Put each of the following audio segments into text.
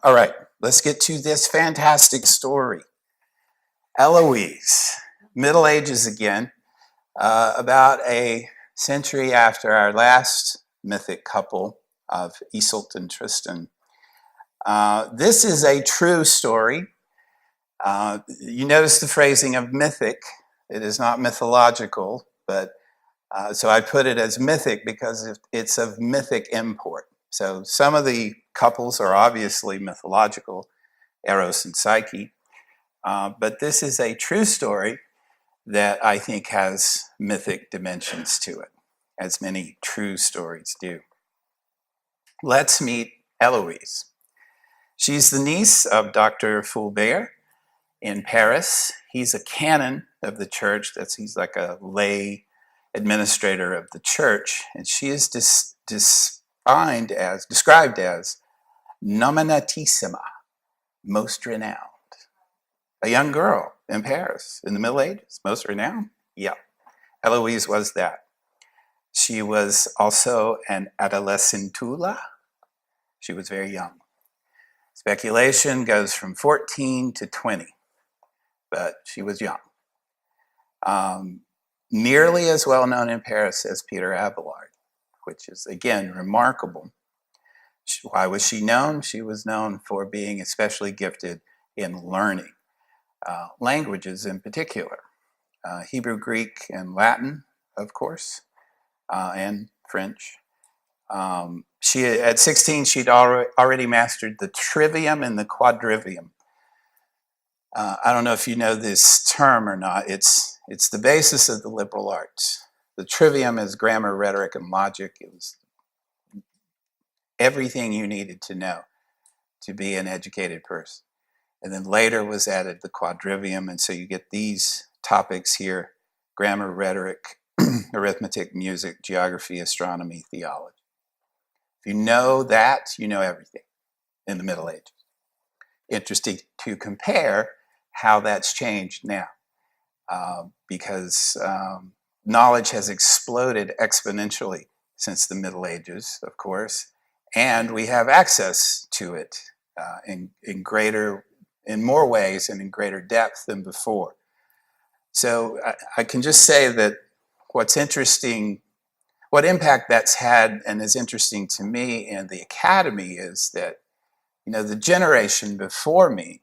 All right, let's get to this fantastic story. Heloise, Middle Ages again, about a century after our last mythic couple of Iseult and Tristan. This is a true story. You notice the phrasing of mythic. It is not mythological, but so I put it as mythic because it's of mythic import. So some of the couples are obviously mythological, Eros and Psyche, but this is a true story that I think has mythic dimensions to it, as many true stories do. Let's meet Heloise. She's the niece of Dr. Fulbert in Paris. He's a canon of the church. He's like a lay administrator of the church, and she is described as nominatissima, most renowned. A young girl in Paris in the Middle Ages, most renowned? Yeah, Heloise was that. She was also an adolescentula. She was very young. Speculation goes from 14 to 20, but she was young. Nearly as well known in Paris as Peter Abelard, which is, again, remarkable. Why was she known? She was known for being especially gifted in learning, languages in particular, Hebrew, Greek, and Latin, of course, and French. At 16, she'd already mastered the Trivium and the Quadrivium. I don't know if you know this term or not. It's the basis of the liberal arts. The Trivium is grammar, rhetoric, and logic. It was everything you needed to know to be an educated person. And then later was added the Quadrivium, and so you get these topics here: grammar, rhetoric, arithmetic, music, geography, astronomy, theology. If you know that, you know everything in the Middle Ages. Interesting to compare how that's changed now, because knowledge has exploded exponentially since the Middle Ages, of course, and we have access to it in more ways and in greater depth than before. So I can just say that what's interesting, what impact that's had and is interesting to me in the academy is that, the generation before me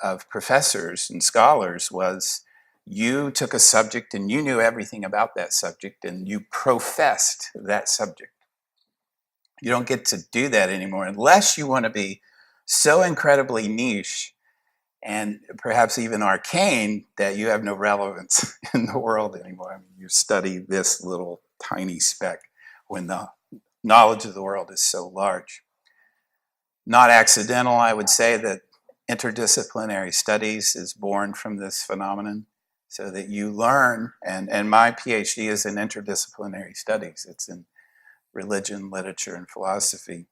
of professors and scholars was, you took a subject and you knew everything about that subject and you professed that subject. You don't get to do that anymore unless you want to be so incredibly niche and perhaps even arcane that you have no relevance in the world anymore. I mean, you study this little tiny speck when the knowledge of the world is so large. Not accidental, I would say, that interdisciplinary studies is born from this phenomenon, so that you learn, and my PhD is in interdisciplinary studies. It's in religion, literature, and philosophy.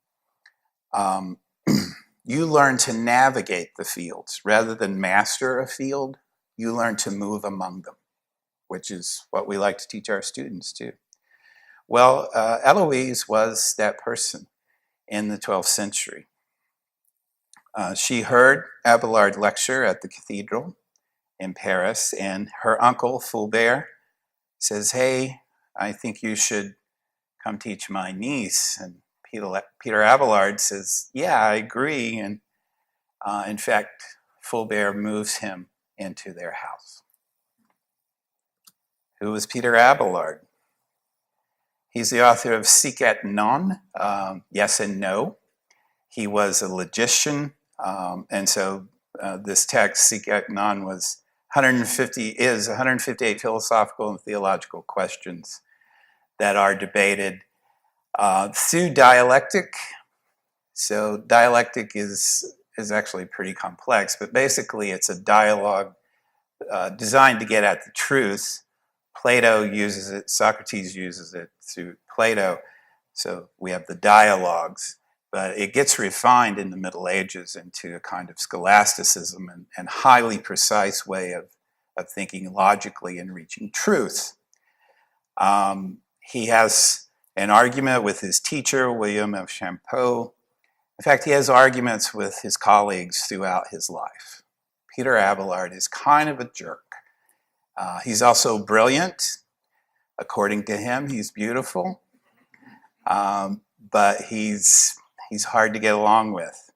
You learn to navigate the fields. Rather than master a field, you learn to move among them, which is what we like to teach our students too. Well, Heloise was that person in the 12th century. She heard Abelard lecture at the cathedral in Paris, and her uncle, Fulbert, says, "Hey, I think you should come teach my niece." And Peter Abelard says, "Yeah, I agree." And in fact, Fulbert moves him into their house. Who was Peter Abelard? He's the author of Sic et Non, Yes and No. He was a logician, and so this text, Sic et Non, is 158 philosophical and theological questions that are debated through dialectic. So dialectic is actually pretty complex, but basically it's a dialogue designed to get at the truth. Plato uses it, Socrates uses it through Plato. So we have the dialogues, but it gets refined in the Middle Ages into a kind of scholasticism and highly precise way of thinking logically and reaching truth. He has an argument with his teacher, William of Champeaux, In fact, he has arguments with his colleagues throughout his life. Peter Abelard is kind of a jerk. He's also brilliant. According to him, he's beautiful. But he's hard to get along with.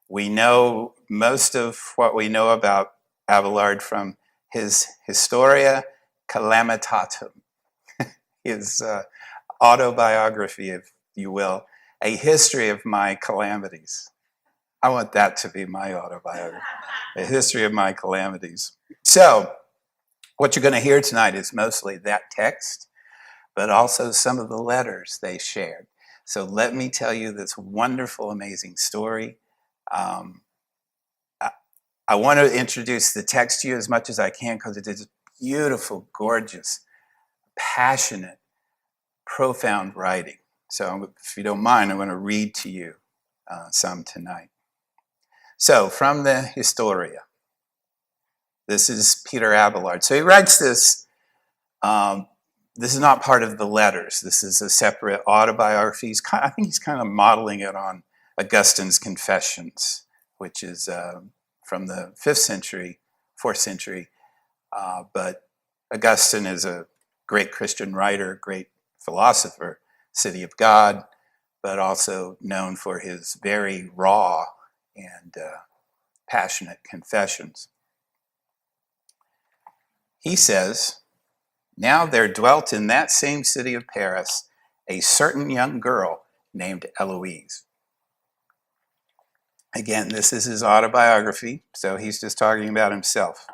We know most of what we know about Abelard from his Historia Calamitatum, his autobiography, if you will, a history of my calamities. I want that to be my autobiography, a history of my calamities. So, what you're going to hear tonight is mostly that text, but also some of the letters they shared. So let me tell you this wonderful, amazing story. I want to introduce the text to you as much as I can because it is beautiful, gorgeous, passionate, profound writing. So if you don't mind, I'm going to read to you some tonight. So from the Historia, this is Peter Abelard. So he writes this. This is not part of the letters. This is a separate autobiography. I think he's kind of modeling it on Augustine's Confessions, which is from the 5th century, 4th century. But Augustine is a great Christian writer, great philosopher, city of God, but also known for his very raw and passionate confessions. He says, "Now there dwelt in that same city of Paris a certain young girl named Heloise." Again, this is his autobiography, so he's just talking about himself.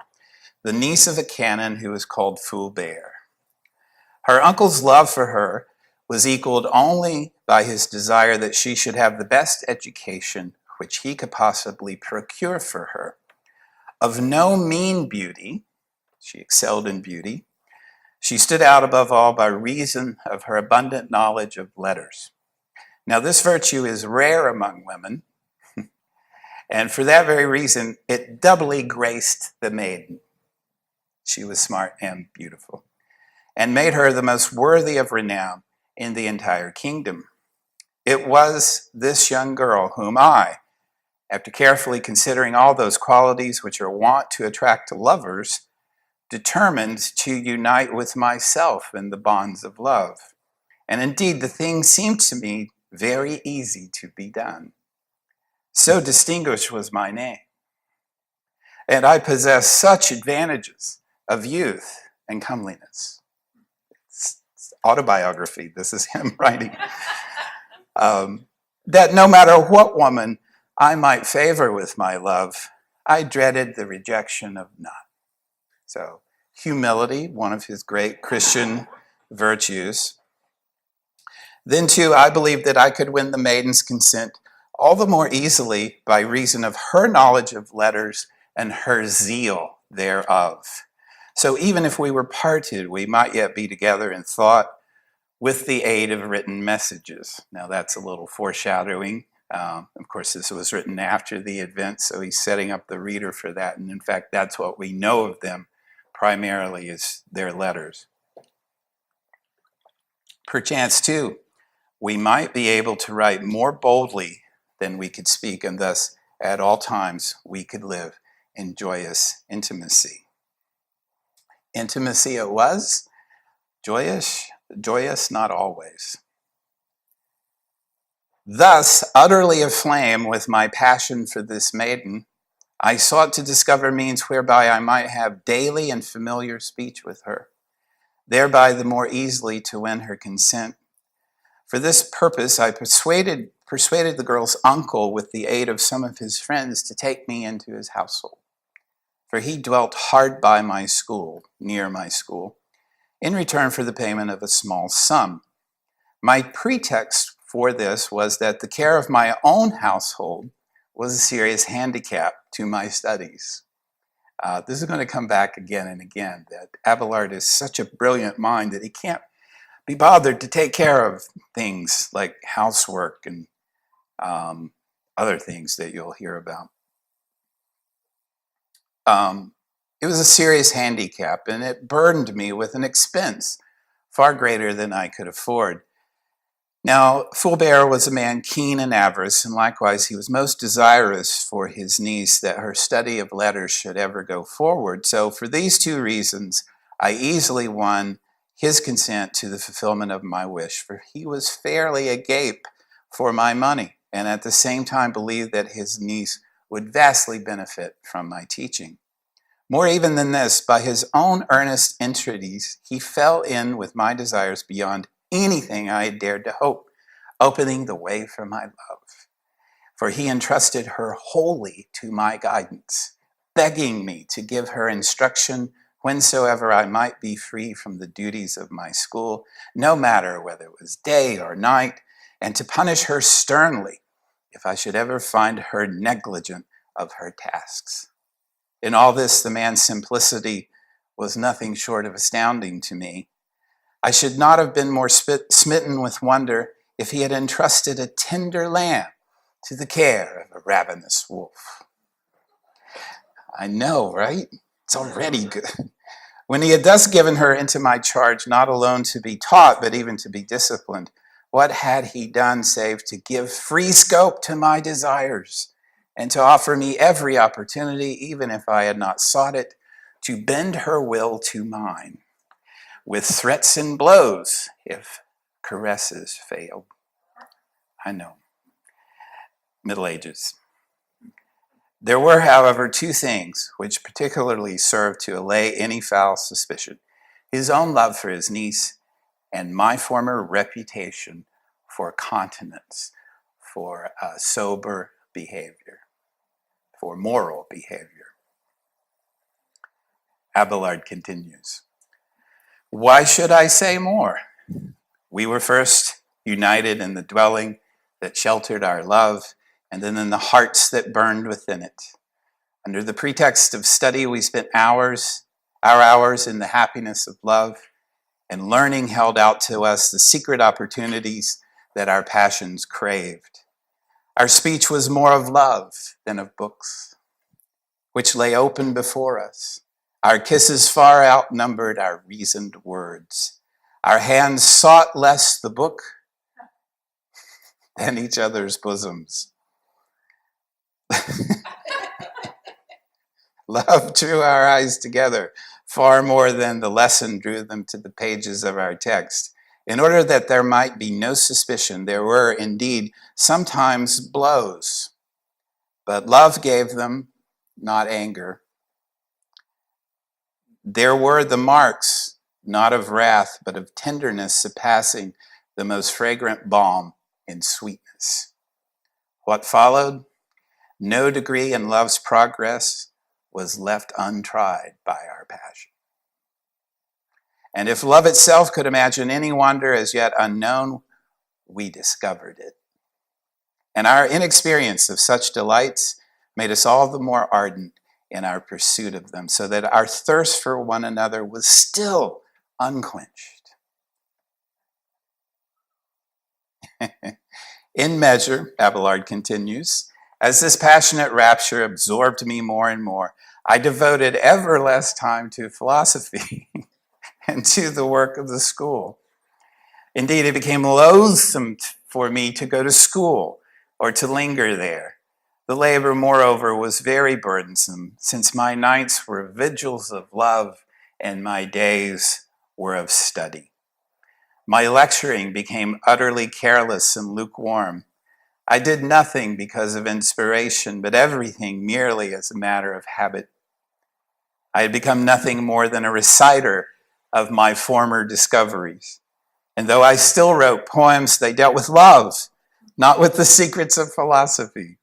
"The niece of a canon who was called Fulbert. Her uncle's love for her was equaled only by his desire that she should have the best education which he could possibly procure for her. Of no mean beauty, she excelled in beauty, she stood out above all by reason of her abundant knowledge of letters. Now this virtue is rare among women, and for that very reason, it doubly graced the maiden. She was smart and beautiful, and made her the most worthy of renown in the entire kingdom. It was this young girl whom I, after carefully considering all those qualities which are wont to attract lovers, determined to unite with myself in the bonds of love. And indeed, the thing seemed to me very easy to be done. So distinguished was my name, and I possessed such advantages of youth and comeliness." It's autobiography, this is him writing. "That no matter what woman I might favor with my love, I dreaded the rejection of none." So humility, one of his great Christian virtues. "Then too, I believed that I could win the maiden's consent all the more easily by reason of her knowledge of letters and her zeal thereof. So even if we were parted, we might yet be together in thought with the aid of written messages." Now that's a little foreshadowing. Of course, this was written after the event, so he's setting up the reader for that. And in fact, that's what we know of them primarily, is their letters. "Perchance, too, we might be able to write more boldly than we could speak, and thus at all times we could live in joyous intimacy." Intimacy it was, joyous not always. "Thus, utterly aflame with my passion for this maiden, I sought to discover means whereby I might have daily and familiar speech with her, thereby the more easily to win her consent. For this purpose, I persuaded the girl's uncle with the aid of some of his friends to take me into his household. For he dwelt hard by my school, near my school, in return for the payment of a small sum. My pretext for this was that the care of my own household was a serious handicap to my studies." This is going to come back again and again, that Abelard is such a brilliant mind that he can't be bothered to take care of things like housework and other things that you'll hear about. It was a serious handicap, and it burdened me with an expense far greater than I could afford. Now, Fulbert was a man keen in avarice, and likewise he was most desirous for his niece that her study of letters should ever go forward. So for these two reasons, I easily won his consent to the fulfillment of my wish, for he was fairly agape for my money, and at the same time believed that his niece would vastly benefit from my teaching. More even than this, by his own earnest entreaties, he fell in with my desires beyond anything I had dared to hope, opening the way for my love. For he entrusted her wholly to my guidance, begging me to give her instruction whensoever I might be free from the duties of my school, no matter whether it was day or night, and to punish her sternly if I should ever find her negligent of her tasks. In all this, the man's simplicity was nothing short of astounding to me. I should not have been more smitten with wonder if he had entrusted a tender lamb to the care of a ravenous wolf. I know, right? It's already good. When he had thus given her into my charge, not alone to be taught, but even to be disciplined, what had he done save to give free scope to my desires and to offer me every opportunity, even if I had not sought it, to bend her will to mine, with threats and blows if caresses failed. I know. Middle Ages. There were, however, two things which particularly served to allay any foul suspicion: his own love for his niece and my former reputation for continence, for sober behavior, for moral behavior. Abelard continues. Why should I say more? We were first united in the dwelling that sheltered our love, and then in the hearts that burned within it. Under the pretext of study, we spent our hours in the happiness of love, and learning held out to us the secret opportunities that our passions craved. Our speech was more of love than of books, which lay open before us. Our kisses far outnumbered our reasoned words. Our hands sought less the book than each other's bosoms. Love drew our eyes together far more than the lesson drew them to the pages of our text. In order that there might be no suspicion, there were indeed sometimes blows, but love gave them, not anger. There were the marks, not of wrath, but of tenderness surpassing the most fragrant balm in sweetness. What followed? No degree in love's progress was left untried by our passion. And if love itself could imagine any wonder as yet unknown, we discovered it. And our inexperience of such delights made us all the more ardent in our pursuit of them, so that our thirst for one another was still unquenched. In measure, Abelard continues, as this passionate rapture absorbed me more and more, I devoted ever less time to philosophy and to the work of the school. Indeed, it became loathsome for me to go to school or to linger there. The labor, moreover, was very burdensome, since my nights were vigils of love and my days were of study. My lecturing became utterly careless and lukewarm. I did nothing because of inspiration, but everything merely as a matter of habit. I had become nothing more than a reciter of my former discoveries. And though I still wrote poems, they dealt with love, not with the secrets of philosophy.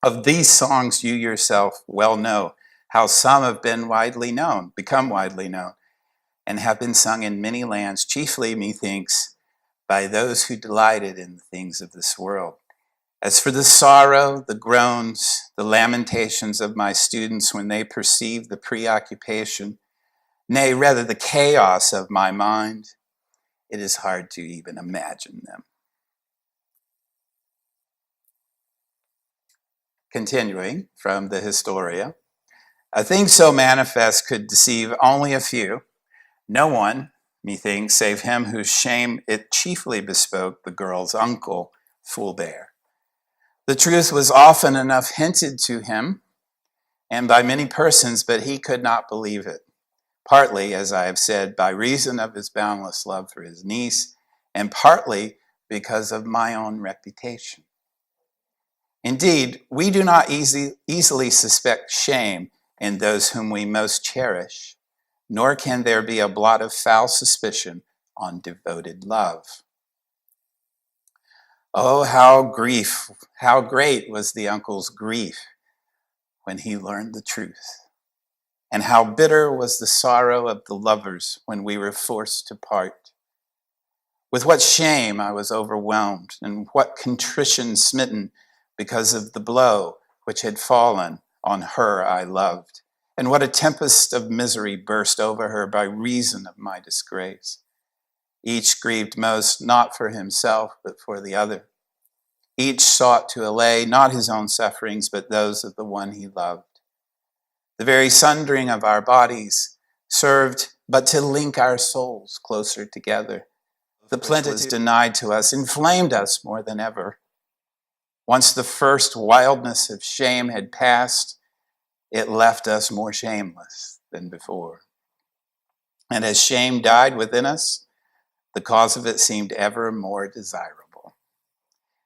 Of these songs, you yourself well know how some have become widely known, and have been sung in many lands, chiefly, methinks, by those who delighted in the things of this world. As for the sorrow, the groans, the lamentations of my students when they perceived the preoccupation, nay, rather the chaos of my mind, it is hard to even imagine them. Continuing from the Historia, a thing so manifest could deceive only a few. No one, methinks, save him whose shame it chiefly bespoke, the girl's uncle, Fulbert. The truth was often enough hinted to him, and by many persons, but he could not believe it, partly, as I have said, by reason of his boundless love for his niece, and partly because of my own reputation. Indeed, we do not easily suspect shame in those whom we most cherish, nor can there be a blot of foul suspicion on devoted love. Oh, how great was the uncle's grief when he learned the truth, and how bitter was the sorrow of the lovers when we were forced to part. With what shame I was overwhelmed, and what contrition smitten because of the blow which had fallen on her I loved, and what a tempest of misery burst over her by reason of my disgrace. Each grieved most, not for himself, but for the other. Each sought to allay not his own sufferings, but those of the one he loved. The very sundering of our bodies served but to link our souls closer together. The plenitude denied to us inflamed us more than ever. Once the first wildness of shame had passed, it left us more shameless than before. And as shame died within us, the cause of it seemed ever more desirable.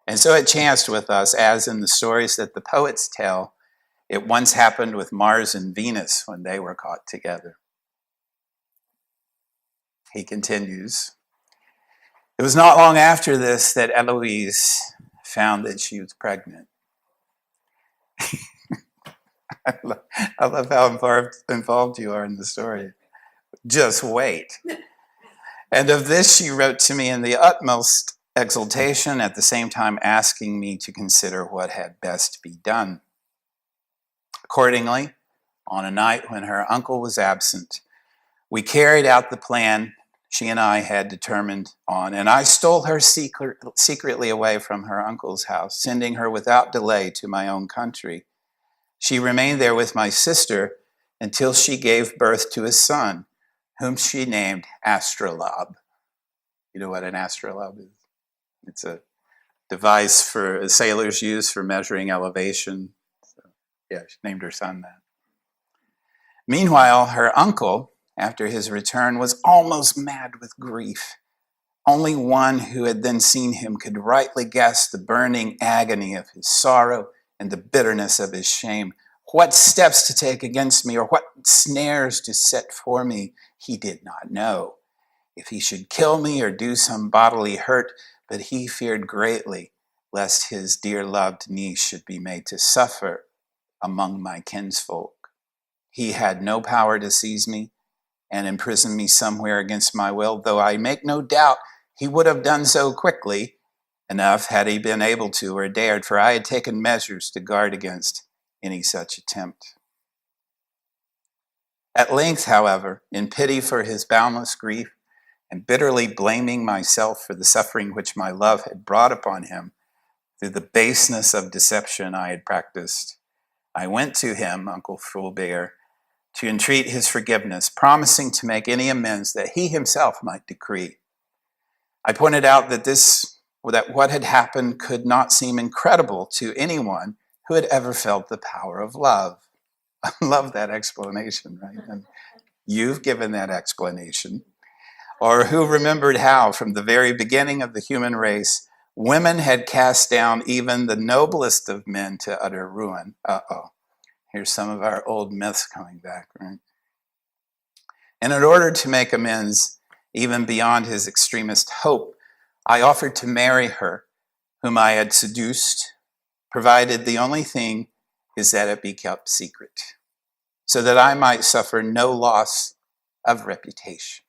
And so it chanced with us, as in the stories that the poets tell, it once happened with Mars and Venus when they were caught together. He continues, it was not long after this that Heloise found that she was pregnant. I love how involved you are in the story. Just wait. And of this she wrote to me in the utmost exultation, at the same time asking me to consider what had best be done. Accordingly, on a night when her uncle was absent, we carried out the plan she and I had determined on, and I stole her secretly away from her uncle's house, sending her without delay to my own country. She remained there with my sister until she gave birth to a son, whom she named Astrolabe. You know what an astrolabe is? It's a device for sailors use for measuring elevation. So, yeah, she named her son that. Meanwhile, her uncle, after his return, was almost mad with grief. Only one who had then seen him could rightly guess the burning agony of his sorrow and the bitterness of his shame. What steps to take against me, or what snares to set for me, he did not know. If he should kill me or do some bodily hurt, but he feared greatly lest his dear-loved niece should be made to suffer among my kinsfolk. He had no power to seize me and imprison me somewhere against my will, though I make no doubt he would have done so quickly enough had he been able to or dared, for I had taken measures to guard against any such attempt. At length, however, in pity for his boundless grief, and bitterly blaming myself for the suffering which my love had brought upon him through the baseness of deception I had practiced, I went to him, Uncle Fulbert, to entreat his forgiveness, promising to make any amends that he himself might decree. I pointed out that what had happened could not seem incredible to anyone who had ever felt the power of love. I love that explanation, right? And you've given that explanation. Or who remembered how, from the very beginning of the human race, women had cast down even the noblest of men to utter ruin. Here's some of our old myths coming back, right? And in order to make amends, even beyond his extremest hope, I offered to marry her, whom I had seduced, provided the only thing is that it be kept secret, so that I might suffer no loss of reputation.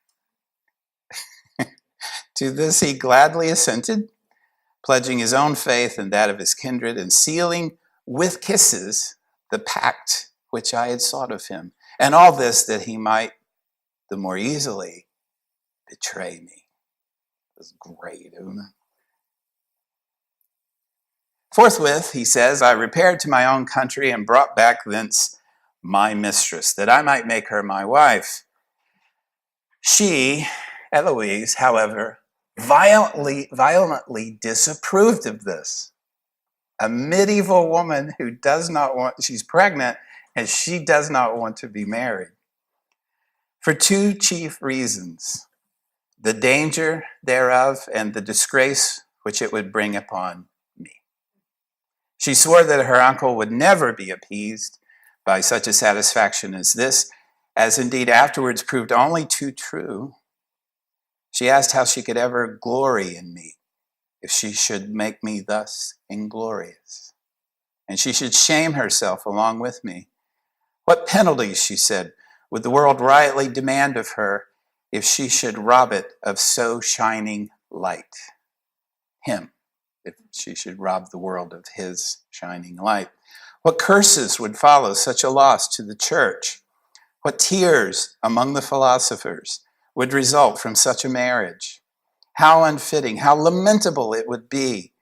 To this he gladly assented, pledging his own faith and that of his kindred, and sealing with kisses the pact which I had sought of him, and all this that he might the more easily betray me. It was great, isn't it? Forthwith, he says, I repaired to my own country and brought back thence my mistress, that I might make her my wife. She, Heloise, however, violently disapproved of this. A medieval woman who does not want, she's pregnant, and she does not want to be married. For two chief reasons: the danger thereof and the disgrace which it would bring upon me. She swore that her uncle would never be appeased by such a satisfaction as this, as indeed afterwards proved only too true. She asked how she could ever glory in me if she should make me thus inglorious, and she should shame herself along with me. What penalties, she said, would the world rightly demand of her if she should rob it of so shining light? Him, if she should rob the world of his shining light. What curses would follow such a loss to the church? What tears among the philosophers would result from such a marriage? How unfitting, how lamentable it would be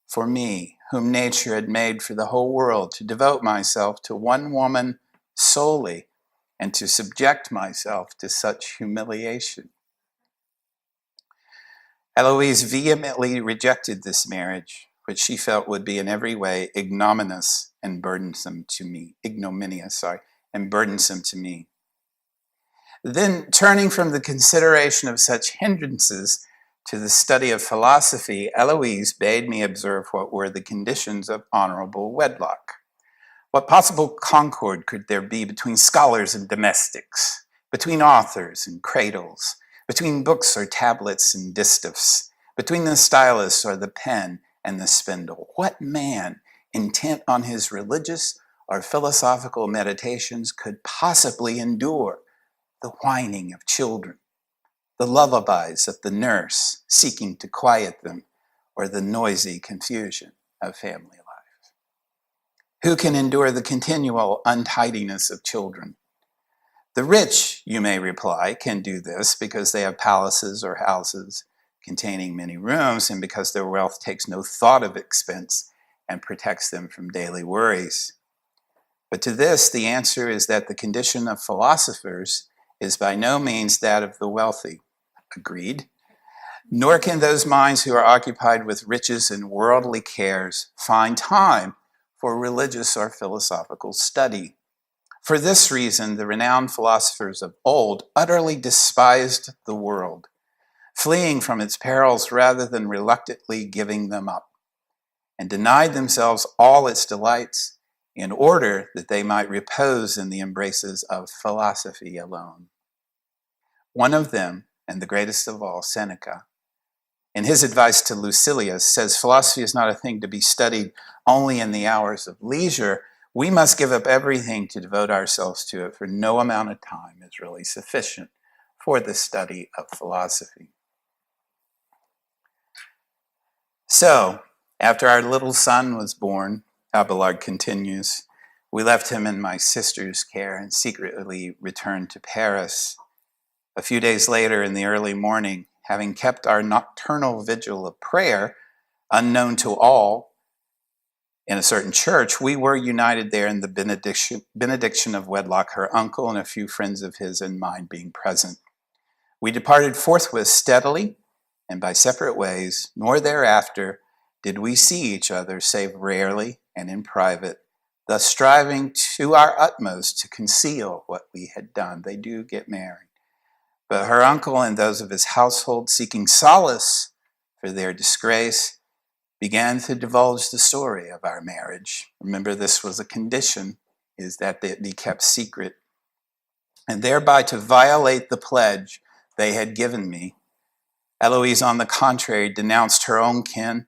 for me, whom nature had made for the whole world, to devote myself to one woman solely and to subject myself to such humiliation. Heloise vehemently rejected this marriage, which she felt would be in every way ignominious and burdensome to me. Then, turning from the consideration of such hindrances to the study of philosophy, Heloise bade me observe what were the conditions of honorable wedlock. What possible concord could there be between scholars and domestics, between authors and cradles, between books or tablets and distaffs, between the stylus or the pen and the spindle? What man, intent on his religious or philosophical meditations, could possibly endure the whining of children, the lullabies of the nurse seeking to quiet them, or the noisy confusion of family life? Who can endure the continual untidiness of children? The rich, you may reply, can do this because they have palaces or houses containing many rooms, and because their wealth takes no thought of expense and protects them from daily worries. But to this, the answer is that the condition of philosophers is by no means that of the wealthy. Agreed. Nor can those minds who are occupied with riches and worldly cares find time for religious or philosophical study. For this reason, the renowned philosophers of old utterly despised the world, fleeing from its perils rather than reluctantly giving them up, and denied themselves all its delights in order that they might repose in the embraces of philosophy alone. One of them, and the greatest of all, Seneca, in his advice to Lucilius, says philosophy is not a thing to be studied only in the hours of leisure. We must give up everything to devote ourselves to it, for no amount of time is really sufficient for the study of philosophy. So, after our little son was born, Abelard continues, we left him in my sister's care and secretly returned to Paris. A few days later, in the early morning, having kept our nocturnal vigil of prayer, unknown to all, in a certain church, we were united there in the benediction of wedlock, her uncle and a few friends of his and mine being present. We departed forthwith steadily and by separate ways, nor thereafter did we see each other save rarely and in private, thus striving to our utmost to conceal what we had done. They do get married. But her uncle and those of his household, seeking solace for their disgrace, began to divulge the story of our marriage. Remember, this was a condition, is that it be kept secret, and thereby to violate the pledge they had given me. Heloise, on the contrary, denounced her own kin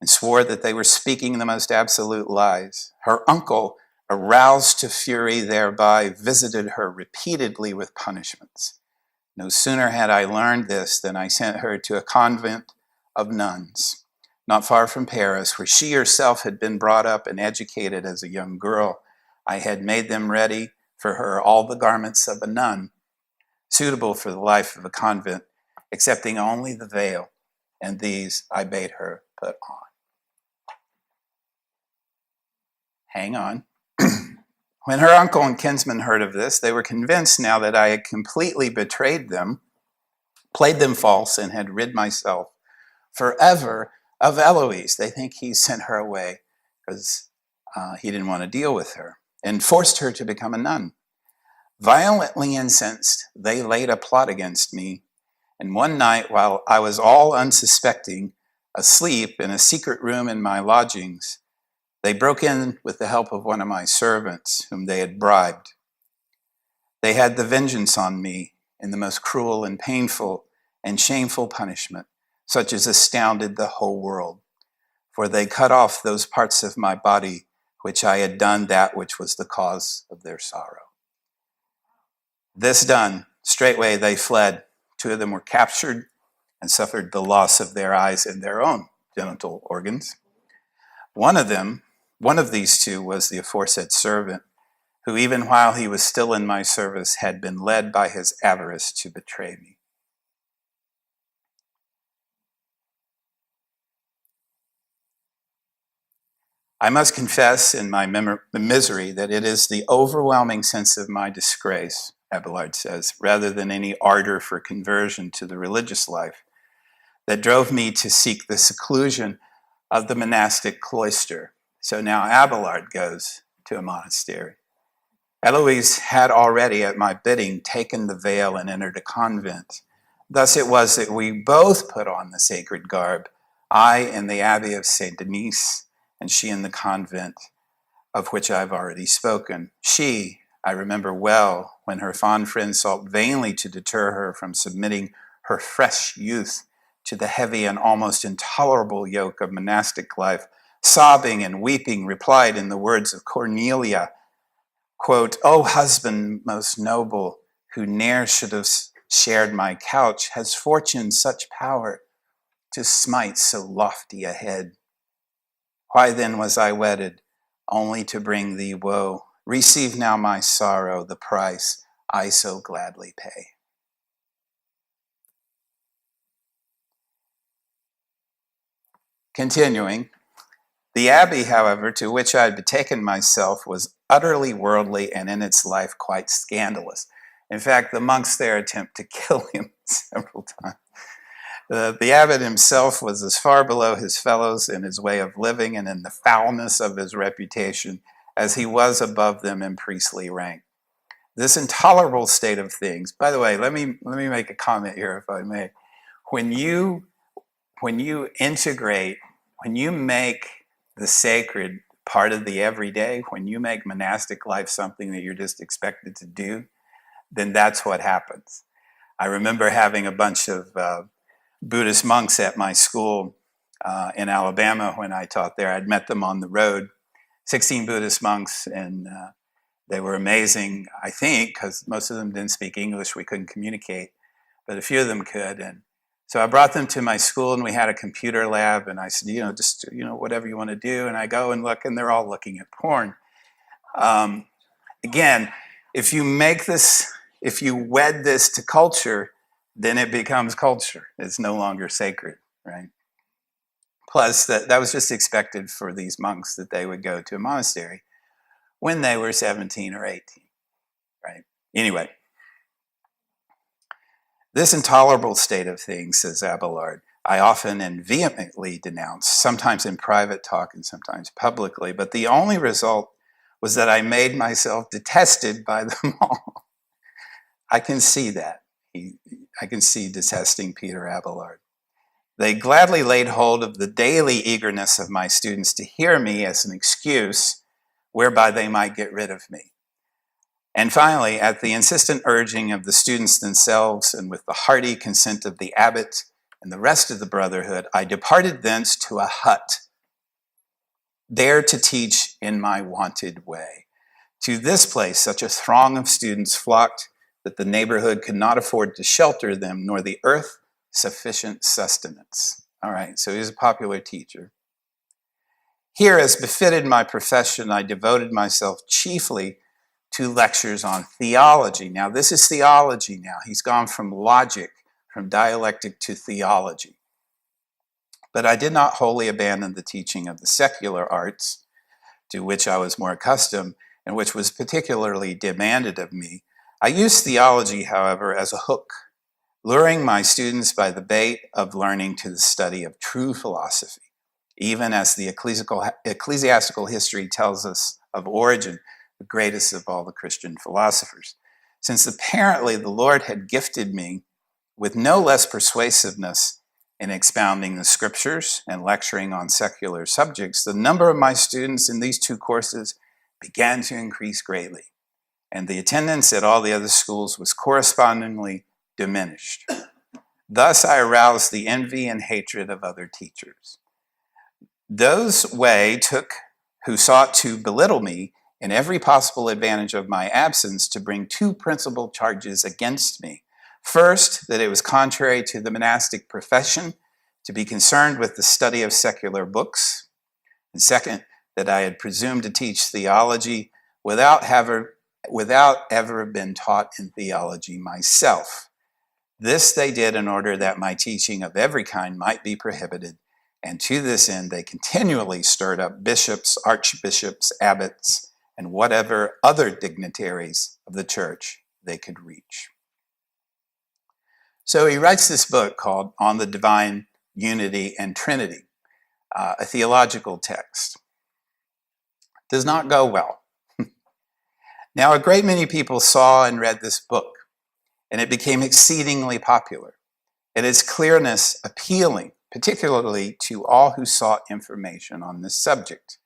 and swore that they were speaking the most absolute lies. Her uncle, aroused to fury thereby, visited her repeatedly with punishments. No sooner had I learned this than I sent her to a convent of nuns, not far from Paris, where she herself had been brought up and educated as a young girl. I had made them ready for her all the garments of a nun, suitable for the life of a convent, excepting only the veil, and these I bade her put on. Hang on. When her uncle and kinsmen heard of this, they were convinced now that I had completely betrayed them played them false, and had rid myself forever of Heloise. They think he sent her away because he didn't want to deal with her, and forced her to become a nun. Violently incensed, they laid a plot against me, and one night, while I was all unsuspecting, asleep in a secret room in my lodgings, they broke in with the help of one of my servants, whom they had bribed. They had the vengeance on me in the most cruel and painful and shameful punishment, such as astounded the whole world. For they cut off those parts of my body which I had done that which was the cause of their sorrow. This done, straightway they fled. 2 of them were captured and suffered the loss of their eyes and their own genital organs. One of these 2 was the aforesaid servant, who even while he was still in my service had been led by his avarice to betray me. I must confess in my misery that it is the overwhelming sense of my disgrace, Abelard says, rather than any ardor for conversion to the religious life, that drove me to seek the seclusion of the monastic cloister. So now Abelard goes to a monastery. Heloise had already, at my bidding, taken the veil and entered a convent. Thus it was that we both put on the sacred garb, I in the abbey of Saint Denis, and she in the convent of which I've already spoken. She, I remember well, when her fond friends sought vainly to deter her from submitting her fresh youth to the heavy and almost intolerable yoke of monastic life, sobbing and weeping, replied in the words of Cornelia, quote, "O husband most noble, who ne'er should have shared my couch, has fortune such power to smite so lofty a head? Why then was I wedded, only to bring thee woe? Receive now my sorrow, the price I so gladly pay." Continuing, the abbey, however, to which I had betaken myself was utterly worldly and in its life quite scandalous. In fact, the monks there attempt to kill him several times. The abbot himself was as far below his fellows in his way of living and in the foulness of his reputation as he was above them in priestly rank. This intolerable state of things, by the way, let me make a comment here, if I may. When you integrate, when you make the sacred part of the everyday, when you make monastic life something that you're just expected to do, then that's what happens. I remember having a bunch of Buddhist monks at my school in Alabama when I taught there. I'd met them on the road, 16 Buddhist monks, and they were amazing, I think, because most of them didn't speak English. We couldn't communicate, but a few of them could. And so I brought them to my school, and we had a computer lab, and I said, just whatever you want to do. And I go and look, and they're all looking at porn. Again, if you wed this to culture, then it becomes culture. It's no longer sacred, right? Plus, that was just expected for these monks, that they would go to a monastery when they were 17 or 18, right? Anyway, this intolerable state of things, says Abelard, I often and vehemently denounced, sometimes in private talk and sometimes publicly, but the only result was that I made myself detested by them all. I can see that. I can see detesting Peter Abelard. They gladly laid hold of the daily eagerness of my students to hear me as an excuse whereby they might get rid of me. And finally, at the insistent urging of the students themselves and with the hearty consent of the abbot and the rest of the brotherhood, I departed thence to a hut, there to teach in my wonted way. To this place, such a throng of students flocked that the neighborhood could not afford to shelter them, nor the earth sufficient sustenance. All right, so he was a popular teacher. Here, as befitted my profession, I devoted myself chiefly to lectures on theology. Now, this is theology now. He's gone from logic, from dialectic to theology. But I did not wholly abandon the teaching of the secular arts, to which I was more accustomed, and which was particularly demanded of me. I used theology, however, as a hook, luring my students by the bait of learning to the study of true philosophy, even as the ecclesiastical history tells us of Origen, the greatest of all the Christian philosophers. Since apparently the Lord had gifted me with no less persuasiveness in expounding the scriptures and lecturing on secular subjects, the number of my students in these two courses began to increase greatly, and the attendance at all the other schools was correspondingly diminished. Thus I aroused the envy and hatred of other teachers. Those who sought to belittle me in every possible advantage of my absence to bring two principal charges against me. First, that it was contrary to the monastic profession to be concerned with the study of secular books. And second, that I had presumed to teach theology without ever been taught in theology myself. This they did in order that my teaching of every kind might be prohibited, and to this end they continually stirred up bishops, archbishops, abbots, and whatever other dignitaries of the church they could reach. So he writes this book called On the Divine Unity and Trinity, a theological text. Does not go well. Now, a great many people saw and read this book, and it became exceedingly popular, and its clearness appealing, particularly to all who sought information on this subject.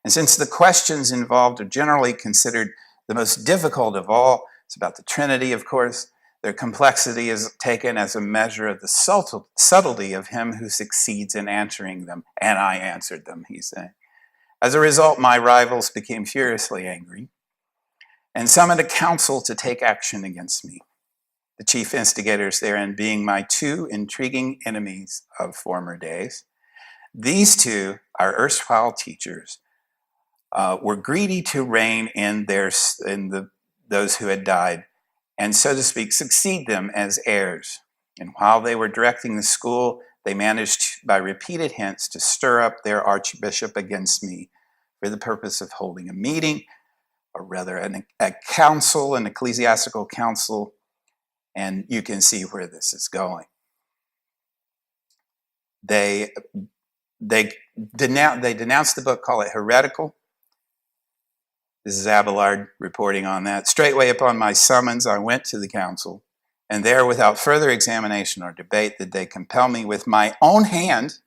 And since the questions involved are generally considered the most difficult of all, it's about the Trinity, of course, their complexity is taken as a measure of the subtlety of him who succeeds in answering them. And I answered them, he's saying. As a result, my rivals became furiously angry and summoned a council to take action against me, the chief instigators therein being my two intriguing enemies of former days. These two, our erstwhile teachers, were greedy to reign in those who had died, and so to speak, succeed them as heirs. And while they were directing the school, they managed by repeated hints to stir up their archbishop against me for the purpose of holding a meeting, or rather a council, an ecclesiastical council, and you can see where this is going. They denounced the book, call it heretical. This is Abelard reporting on that. Straightway upon my summons, I went to the council, and there, without further examination or debate, did they compel me with my own hand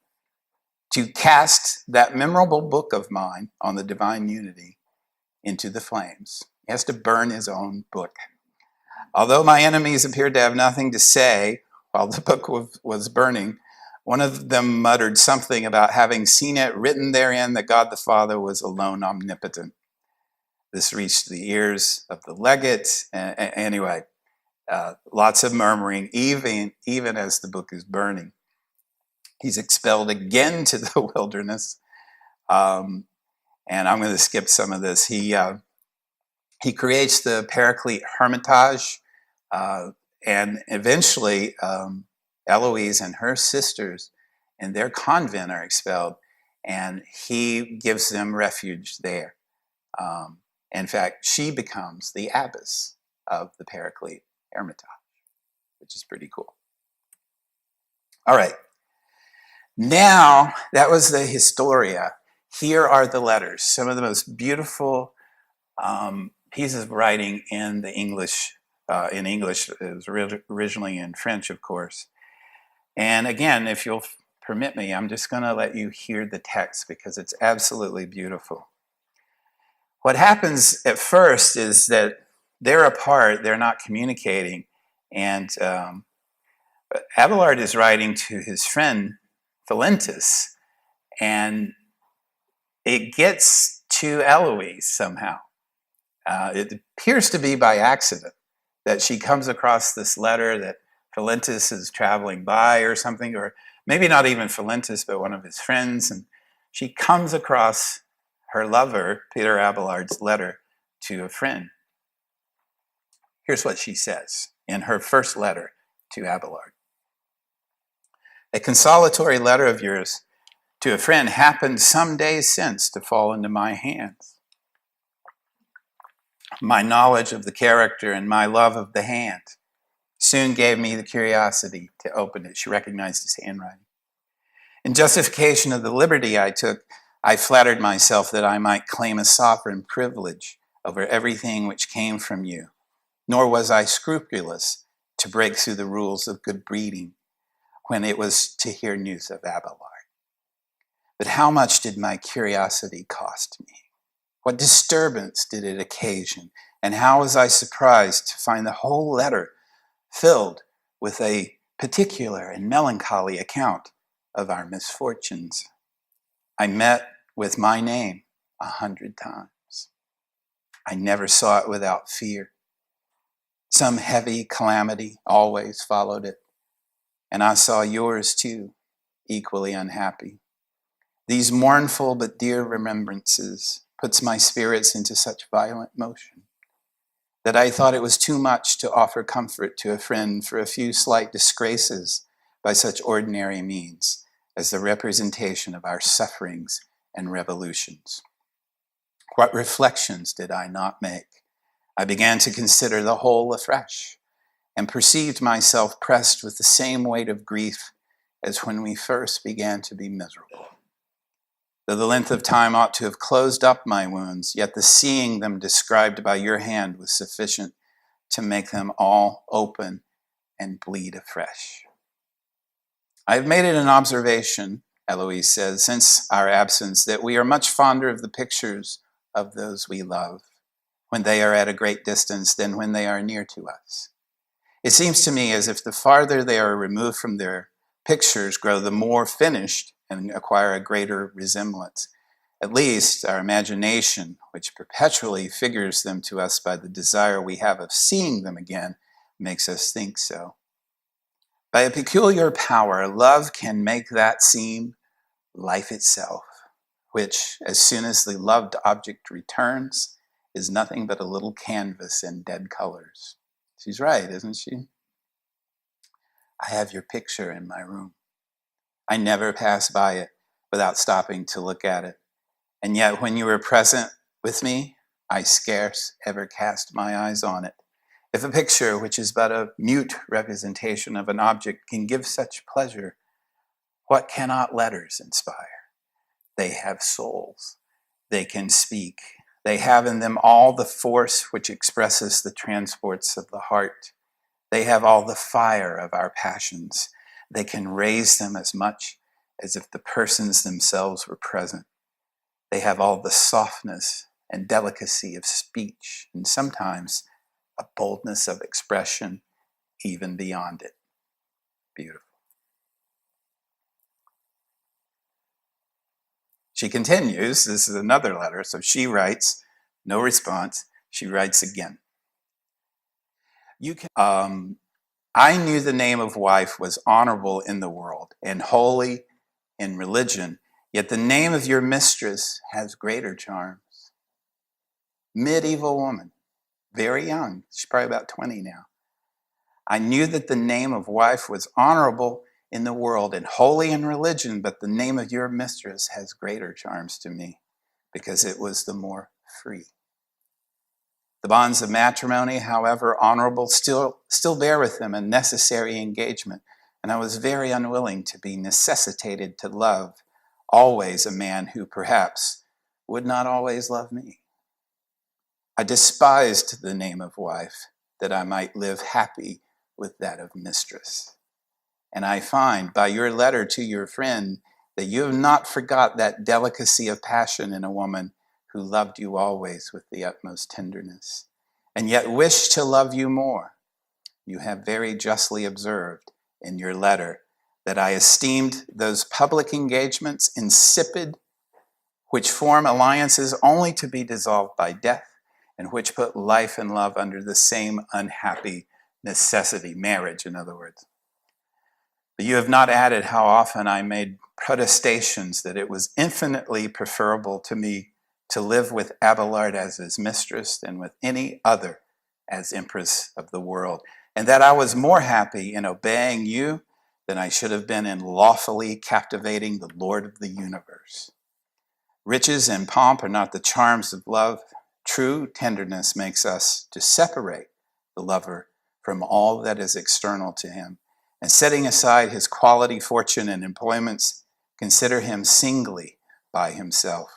to cast that memorable book of mine on the divine unity into the flames. He has to burn his own book. Although my enemies appeared to have nothing to say while the book was burning, one of them muttered something about having seen it written therein that God the Father was alone omnipotent. This reached the ears of the legate. Anyway, lots of murmuring, even as the book is burning. He's expelled again to the wilderness. And I'm going to skip some of this. He creates the Paraclete Hermitage, and eventually Heloise and her sisters in their convent are expelled, and he gives them refuge there. In fact, she becomes the abbess of the Paraclete Hermitage, which is pretty cool. All right. Now, that was the Historia. Here are the letters, some of the most beautiful pieces of writing in the English. In English, it was originally in French, of course. And again, if you'll permit me, I'm just going to let you hear the text because it's absolutely beautiful. What happens at first is that they're apart, they're not communicating, and Abelard is writing to his friend Philintus, and it gets to Heloise somehow. It appears to be by accident that she comes across this letter that Philintus is traveling by or something, or maybe not even Philintus, but one of his friends, and she comes across her lover, Peter Abelard's letter to a friend. Here's what she says in her first letter to Abelard. A consolatory letter of yours to a friend happened some days since to fall into my hands. My knowledge of the character and my love of the hand soon gave me the curiosity to open it. She recognized his handwriting. In justification of the liberty I took, I flattered myself that I might claim a sovereign privilege over everything which came from you, nor was I scrupulous to break through the rules of good breeding when it was to hear news of Abelard. But how much did my curiosity cost me? What disturbance did it occasion? And how was I surprised to find the whole letter filled with a particular and melancholy account of our misfortunes. I met with my name 100 times. I never saw it without fear. Some heavy calamity always followed it. And I saw yours too, equally unhappy. These mournful but dear remembrances puts my spirits into such violent motion that I thought it was too much to offer comfort to a friend for a few slight disgraces by such ordinary means as the representation of our sufferings and revolutions. What reflections did I not make? I began to consider the whole afresh and perceived myself pressed with the same weight of grief as when we first began to be miserable. Though the length of time ought to have closed up my wounds, yet the seeing them described by your hand was sufficient to make them all open and bleed afresh. I have made it an observation, Heloise says, since our absence, that we are much fonder of the pictures of those we love when they are at a great distance than when they are near to us. It seems to me as if the farther they are removed from their pictures grow the more finished and acquire a greater resemblance. At least our imagination, which perpetually figures them to us by the desire we have of seeing them again, makes us think so. By a peculiar power, love can make that seem life itself, which, as soon as the loved object returns, is nothing but a little canvas in dead colors. She's right, isn't she? I have your picture in my room. I never pass by it without stopping to look at it. And yet when you were present with me, I scarce ever cast my eyes on it. If a picture, which is but a mute representation of an object, can give such pleasure, what cannot letters inspire? They have souls. They can speak. They have in them all the force which expresses the transports of the heart. They have all the fire of our passions. They can raise them as much as if the persons themselves were present. They have all the softness and delicacy of speech, and sometimes a boldness of expression even beyond it. Beautiful. She continues, this is another letter, so she writes, no response, she writes again. I knew the name of wife was honorable in the world and holy in religion, yet the name of your mistress has greater charms. Medieval woman, very young, she's probably about 20 now. I knew that the name of wife was honorable in the world and holy in religion, but the name of your mistress has greater charms to me because it was the more free. The bonds of matrimony, however honorable, still bear with them a necessary engagement, and I was very unwilling to be necessitated to love always a man who perhaps would not always love me. I despised the name of wife that I might live happy with that of mistress. And I find by your letter to your friend that you have not forgot that delicacy of passion in a woman who loved you always with the utmost tenderness, and yet wished to love you more. You have very justly observed in your letter that I esteemed those public engagements insipid, which form alliances only to be dissolved by death, and which put life and love under the same unhappy necessity, marriage, in other words. But you have not added how often I made protestations that it was infinitely preferable to me to live with Abelard as his mistress than with any other as empress of the world, and that I was more happy in obeying you than I should have been in lawfully captivating the Lord of the universe. Riches and pomp are not the charms of love. True tenderness makes us to separate the lover from all that is external to him, and setting aside his quality, fortune, and employments, consider him singly by himself.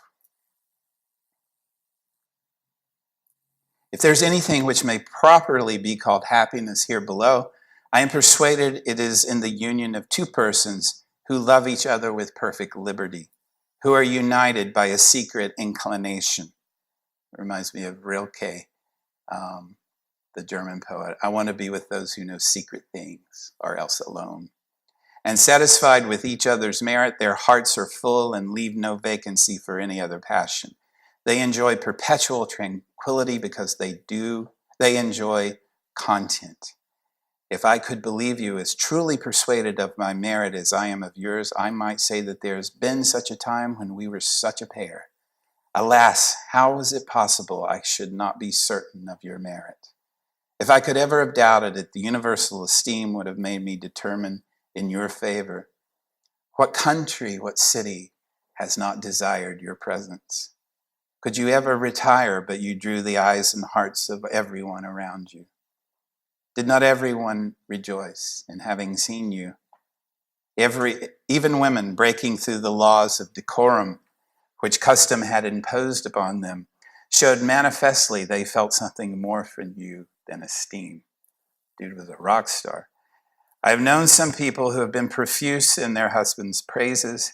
If there's anything which may properly be called happiness here below, I am persuaded it is in the union of two persons who love each other with perfect liberty, who are united by a secret inclination. It reminds me of Rilke, the German poet. I want to be with those who know secret things, or else alone. And satisfied with each other's merit, their hearts are full and leave no vacancy for any other passion. They enjoy perpetual tranquility because they enjoy content. If I could believe you as truly persuaded of my merit as I am of yours, I might say that there has been such a time when we were such a pair. Alas, how was it possible I should not be certain of your merit? If I could ever have doubted it, the universal esteem would have made me determine in your favor. What country, what city has not desired your presence? Could you ever retire, but you drew the eyes and hearts of everyone around you? Did not everyone rejoice in having seen you? Even women breaking through the laws of decorum, which custom had imposed upon them, showed manifestly they felt something more from you than esteem. Dude was a rock star. I have known some people who have been profuse in their husbands' praises,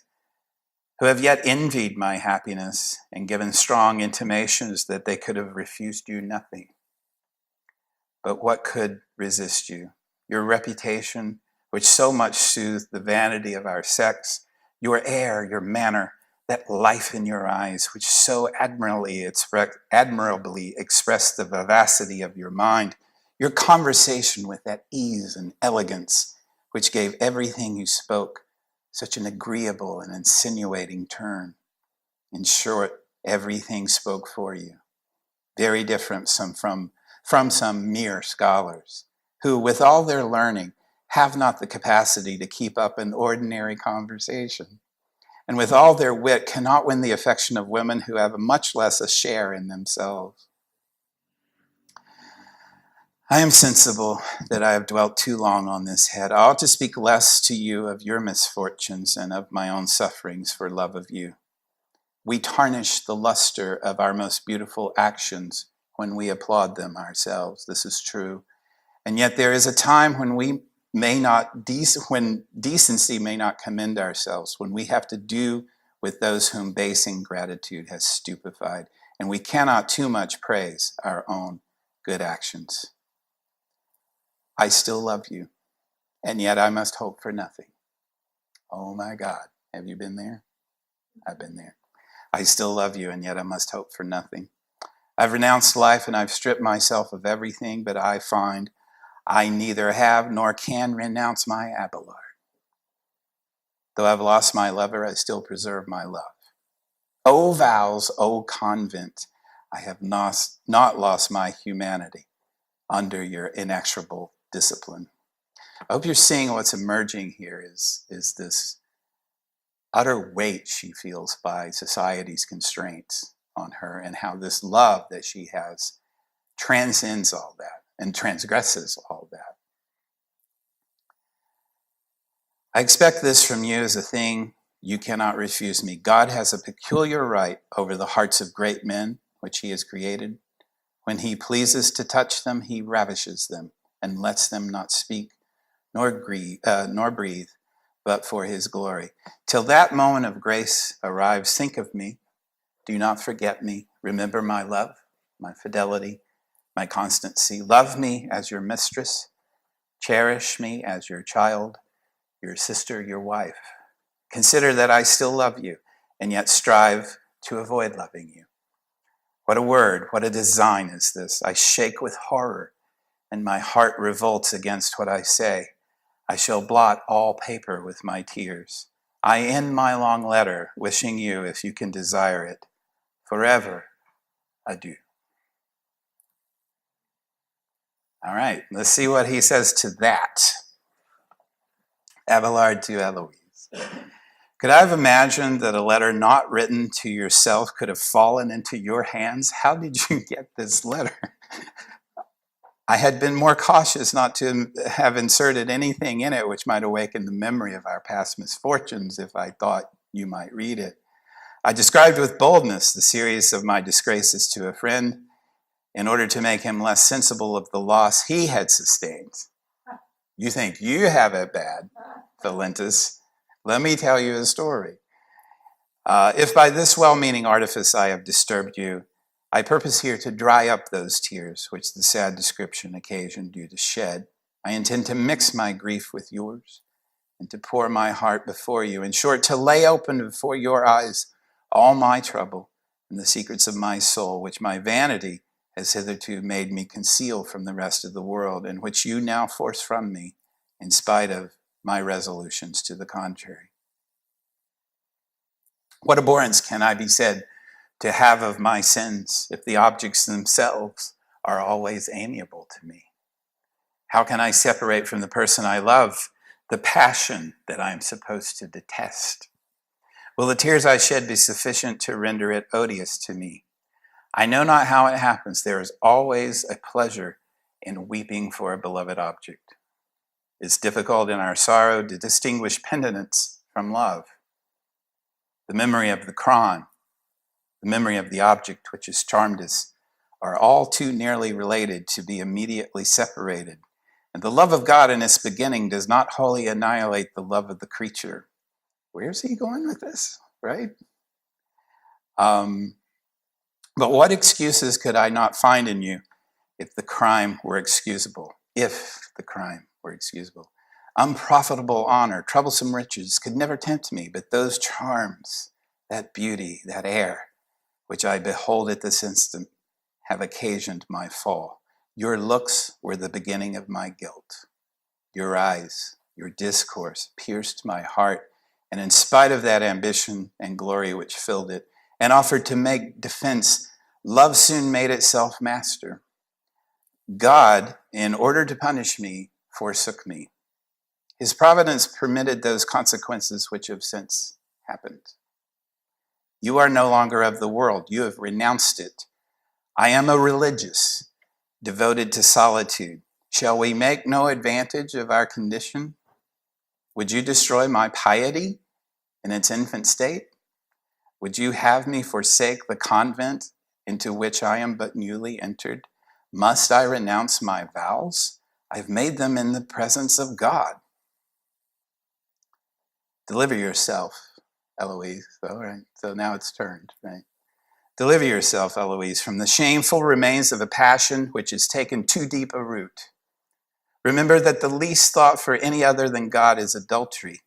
who have yet envied my happiness and given strong intimations that they could have refused you nothing. But what could resist you? Your reputation, which so much soothed the vanity of our sex, your air, your manner, that life in your eyes, which so admirably expressed the vivacity of your mind, your conversation with that ease and elegance, which gave everything you spoke such an agreeable and insinuating turn. In short, everything spoke for you. Very different from some mere scholars, who, with all their learning, have not the capacity to keep up an ordinary conversation, and with all their wit cannot win the affection of women who have much less a share in themselves. I am sensible that I have dwelt too long on this head. I ought to speak less to you of your misfortunes and of my own sufferings for love of you. We tarnish the luster of our most beautiful actions when we applaud them ourselves. This is true. And yet there is a time when when decency may not commend ourselves, when we have to do with those whom base ingratitude has stupefied, and we cannot too much praise our own good actions. I still love you, and yet I must hope for nothing. Oh my God, have you been there? I've been there. I still love you, and yet I must hope for nothing. I've renounced life and I've stripped myself of everything, but I find I neither have nor can renounce my Abelard. Though I've lost my lover, I still preserve my love. O vows, O convent, I have not lost my humanity under your inexorable discipline. I hope you're seeing what's emerging here is this utter weight she feels by society's constraints on her, and how this love that she has transcends all that and transgresses all that. I expect this from you as a thing you cannot refuse me. God has a peculiar right over the hearts of great men, which he has created. When he pleases to touch them, he ravishes them and lets them not speak nor breathe, but for his glory. Till that moment of grace arrives, think of me. Do not forget me. Remember my love, my fidelity, my constancy. Love me as your mistress. Cherish me as your child, your sister, your wife. Consider that I still love you, and yet strive to avoid loving you. What a word, what a design is this. I shake with horror, and my heart revolts against what I say. I shall blot all paper with my tears. I end my long letter, wishing you, if you can desire it, forever adieu. All right, let's see what he says to that. Abelard to Heloise. Could I have imagined that a letter not written to yourself could have fallen into your hands? How did you get this letter? I had been more cautious not to have inserted anything in it which might awaken the memory of our past misfortunes if I thought you might read it. I described with boldness the series of my disgraces to a friend in order to make him less sensible of the loss he had sustained. You think you have it bad, Valentus. Let me tell you a story. If by this well-meaning artifice I have disturbed you, I purpose here to dry up those tears which the sad description occasioned you to shed. I intend to mix my grief with yours and to pour my heart before you. In short, to lay open before your eyes all my trouble and the secrets of my soul, which my vanity has hitherto made me conceal from the rest of the world, and which you now force from me in spite of my resolutions to the contrary. What abhorrence can I be said to have of my sins if the objects themselves are always amiable to me? How can I separate from the person I love the passion that I am supposed to detest? Will the tears I shed be sufficient to render it odious to me? I know not how it happens. There is always a pleasure in weeping for a beloved object. It's difficult in our sorrow to distinguish penitence from love. The memory of the crime, the memory of the object which has charmed us, are all too nearly related to be immediately separated. And the love of God in its beginning does not wholly annihilate the love of the creature. Where's he going with this, right? But what excuses could I not find in you if the crime were excusable? If the crime were excusable. Unprofitable honor, troublesome riches could never tempt me, but those charms, that beauty, that air, which I behold at this instant, have occasioned my fall. Your looks were the beginning of my guilt. Your eyes, your discourse pierced my heart, and in spite of that ambition and glory which filled it, and offered to make defense, love soon made itself master. God, in order to punish me, forsook me. His providence permitted those consequences which have since happened. You are no longer of the world. You have renounced it. I am a religious, devoted to solitude. Shall we make no advantage of our condition? Would you destroy my piety in its infant state? Would you have me forsake the convent into which I am but newly entered? Must I renounce my vows? I've made them in the presence of God. Deliver yourself, Heloise. All right, so now it's turned, right? Deliver yourself, Heloise, from the shameful remains of a passion which has taken too deep a root. Remember that the least thought for any other than God is adultery.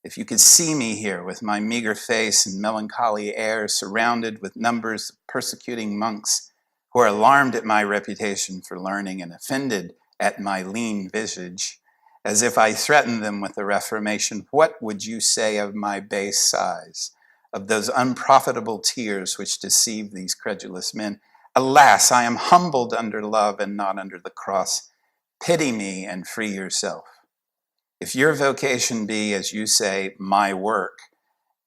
If you could see me here with my meager face and melancholy air, surrounded with numbers of persecuting monks who are alarmed at my reputation for learning and offended at my lean visage, as if I threatened them with a reformation, what would you say of my base size, of those unprofitable tears which deceive these credulous men? Alas, I am humbled under love and not under the cross. Pity me and free yourself. If your vocation be, as you say, my work,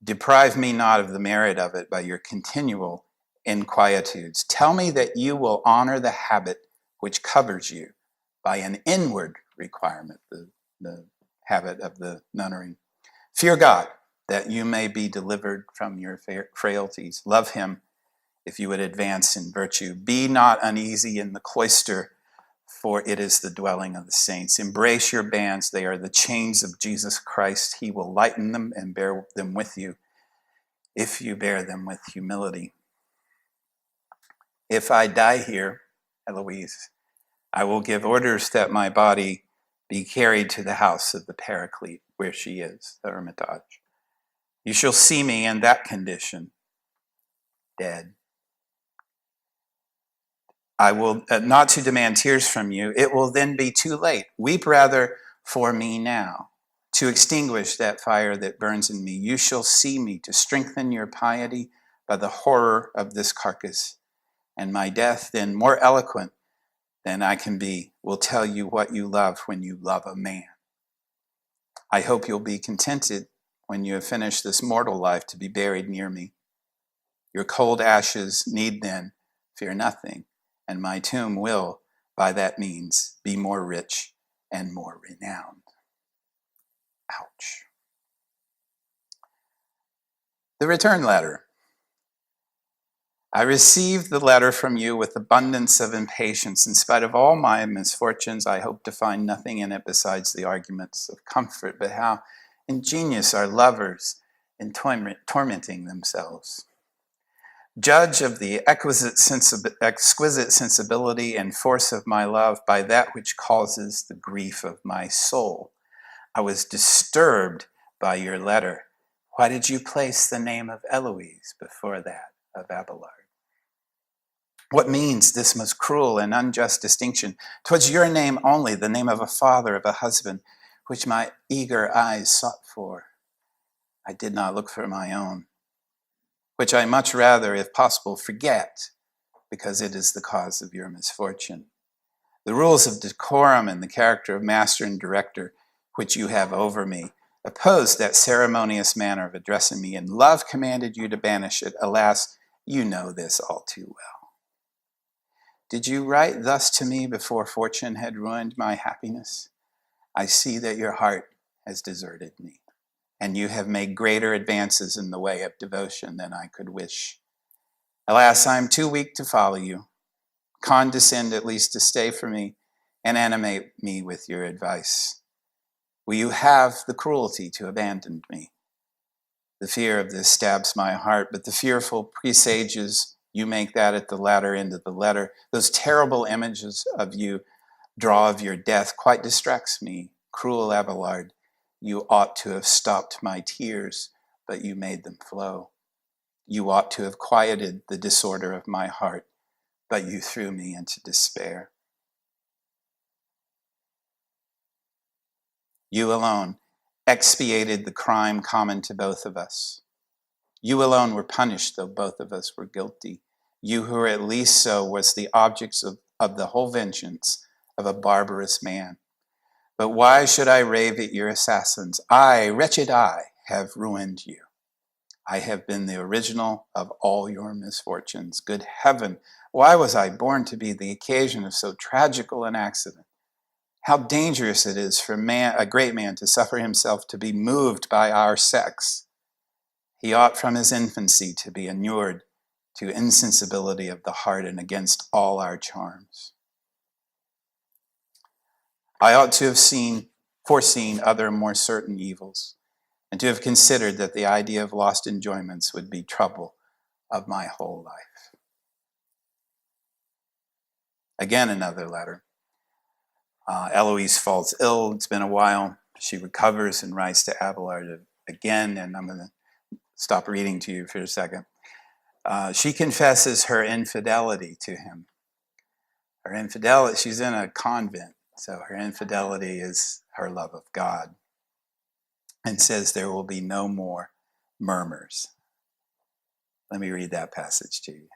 deprive me not of the merit of it by your continual inquietudes. Tell me that you will honor the habit which covers you by an inward requirement, the habit of the nunnery. Fear God, that you may be delivered from your frailties. Love him if you would advance in virtue. Be not uneasy in the cloister, for it is the dwelling of the saints. Embrace your bands. They are the chains of Jesus Christ. He will lighten them and bear them with you if you bear them with humility. If I die here, Heloise, I will give orders that my body be carried to the house of the Paraclete, where she is, the Hermitage. You shall see me in that condition, dead. I will not to demand tears from you. It will then be too late. Weep rather for me now, to extinguish that fire that burns in me. You shall see me to strengthen your piety by the horror of this carcass. And my death, then more eloquent than I can be, will tell you what you love when you love a man. I hope you'll be contented when you have finished this mortal life to be buried near me. Your cold ashes need then fear nothing, and my tomb will, by that means be more rich and more renowned. Ouch. The return letter. I received the letter from you with abundance of impatience. In spite of all my misfortunes, I hope to find nothing in it besides the arguments of comfort. But how ingenious are lovers in tormenting themselves. Judge of the exquisite sensibility and force of my love by that which causes the grief of my soul. I was disturbed by your letter. Why did you place the name of Heloise before that of Abelard? What means this most cruel and unjust distinction? 'Twas your name only, the name of a father, of a husband, which my eager eyes sought for. I did not look for my own, which I much rather, if possible, forget, because it is the cause of your misfortune. The rules of decorum and the character of master and director, which you have over me, oppose that ceremonious manner of addressing me, and love commanded you to banish it. Alas, you know this all too well. Did you write thus to me before fortune had ruined my happiness? I see that your heart has deserted me, and you have made greater advances in the way of devotion than I could wish. Alas, I am too weak to follow you. Condescend at least to stay for me and animate me with your advice. Will you have the cruelty to abandon me? The fear of this stabs my heart, but the fearful presages you make that at the latter end of the letter, those terrible images of you draw of your death, quite distracts me. Cruel Abelard, you ought to have stopped my tears, but you made them flow. You ought to have quieted the disorder of my heart, but you threw me into despair. You alone expiated the crime common to both of us. You alone were punished, though both of us were guilty. You who were at least so was the objects of the whole vengeance of a barbarous man. But why should I rave at your assassins? I, wretched I, have ruined you. I have been the original of all your misfortunes. Good heaven, why was I born to be the occasion of so tragical an accident? How dangerous it is for a great man to suffer himself to be moved by our sex. He ought from his infancy to be inured to insensibility of the heart and against all our charms. I ought to have foreseen other more certain evils, and to have considered that the idea of lost enjoyments would be trouble of my whole life. Again, another letter. Heloise falls ill. It's been a while. She recovers and writes to Abelard again, and I'm going to stop reading to you for a second. She confesses her infidelity to him. Her infidelity, she's in a convent, so her infidelity is her love of God, and says there will be no more murmurs. Let me read that passage to you.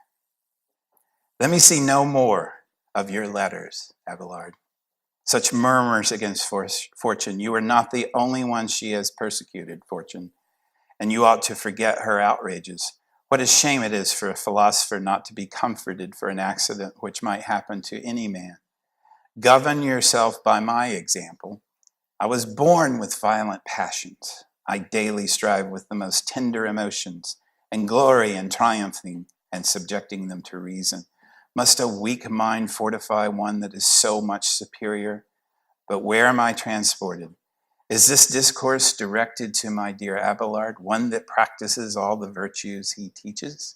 Let me see no more of your letters, Abelard. Such murmurs against fortune. You are not the only one she has persecuted, fortune, and you ought to forget her outrages. What a shame it is for a philosopher not to be comforted for an accident which might happen to any man. Govern yourself by my example. I was born with violent passions. I daily strive with the most tender emotions, and glory in triumphing and subjecting them to reason. Must a weak mind fortify one that is so much superior? But where am I transported? Is this discourse directed to my dear Abelard, one that practices all the virtues he teaches?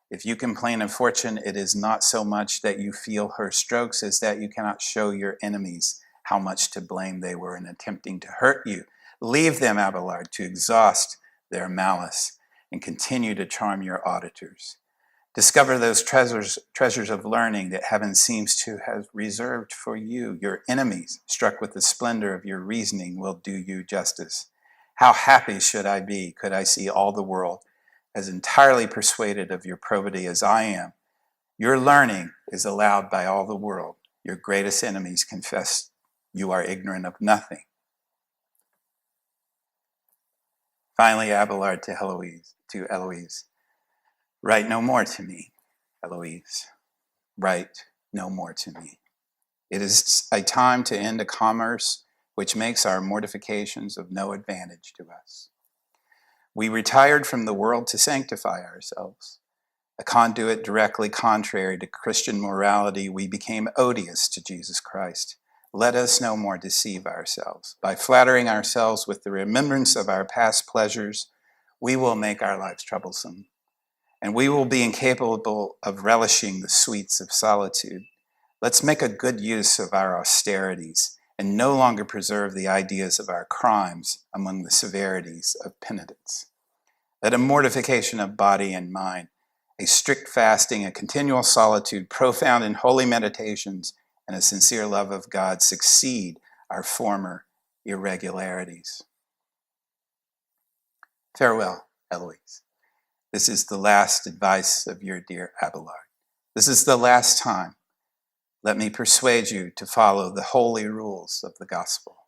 If you complain of fortune, it is not so much that you feel her strokes as that you cannot show your enemies how much to blame they were in attempting to hurt you. Leave them, Abelard, to exhaust their malice and continue to charm your auditors. Discover those treasures of learning that heaven seems to have reserved for you. Your enemies, struck with the splendor of your reasoning, will do you justice. How happy should I be could I see all the world as entirely persuaded of your probity as I am. Your learning is allowed by all the world. Your greatest enemies confess you are ignorant of nothing. Finally, Abelard to Heloise. Write no more to me, Heloise. Write no more to me. It is a time to end a commerce which makes our mortifications of no advantage to us. We retired from the world to sanctify ourselves. A conduit directly contrary to Christian morality, we became odious to Jesus Christ. Let us no more deceive ourselves. By flattering ourselves with the remembrance of our past pleasures, we will make our lives troublesome, and we will be incapable of relishing the sweets of solitude. Let's make a good use of our austerities and no longer preserve the ideas of our crimes among the severities of penitence. Let a mortification of body and mind, a strict fasting, a continual solitude, profound and holy meditations, and a sincere love of God succeed our former irregularities. Farewell, Heloise. This is the last advice of your dear Abelard. This is the last time. Let me persuade you to follow the holy rules of the gospel.